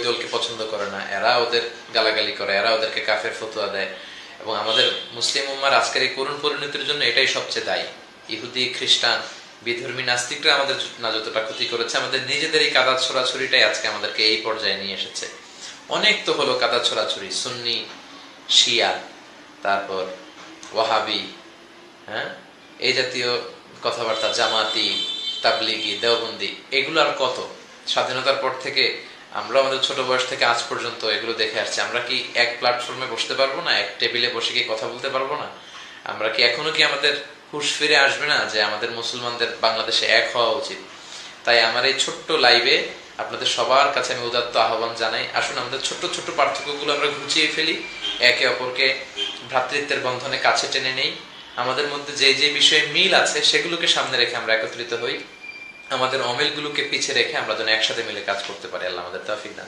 দলকে পছন্দ করে না, এরা ওদের গালাগালি করে, এরা ওদেরকে কাফের ফতোয়া দেয়। এবং আমাদের মুসলিম উম্মার আজকের এই করুণ পরিণতির জন্য এটাই সবচেয়ে দায়ী। ইহুদি, খ্রিস্টান, বিধর্মী নাস্তিকরা আমাদের না যতটা ক্ষতি করেছে, আমাদের নিজেদের এই কাদা ছোড়াছুরিটাই আজকে আমাদেরকে এই পর্যায়ে নিয়ে এসেছে। অনেক তো হলো কাদা ছোড়াছুরি, সুন্নি, শিয়া, তারপর ওয়াহাবি, হ্যাঁ, এই জাতীয় কথাবার্তা, জামাতি, তাবলিগি, দেওবন্দি, এগুলো আর কত? স্বাধীনতার পর থেকে আমরা আমাদের ছোট বয়স থেকে আজ পর্যন্ত এগুলো দেখে আসছি। আমরা কি এক প্ল্যাটফর্মে বসতে পারবো না? এক টেবিলে বসে কি কথা বলতে পারবো না? আমরা কি এখনো কি আমাদের হুঁশ ফিরে আসবে না যে আমাদের মুসলমানদের বাংলাদেশে এক হওয়া উচিত? তাই আমার এই ছোট্ট লাইভে আপনাদের সবার কাছে আমি উদাত্ত আহ্বান জানাই, আসুন আমাদের ছোট্ট ছোট্ট পার্থক্যগুলো আমরা ঘুচিয়ে ফেলি, একে অপরকে ভ্রাতৃত্বের বন্ধনে কাছে টেনে নেই। আমাদের মধ্যে যে যে বিষয়ে মিল আছে সেগুলোকে সামনে রেখে আমরা একত্রিত হই, আমাদের অমিলগুলোকে পিছিয়ে রেখে আমরা যেন একসাথে মিলে কাজ করতে পারি। আল্লাহ আমাদের তৌফিক দান।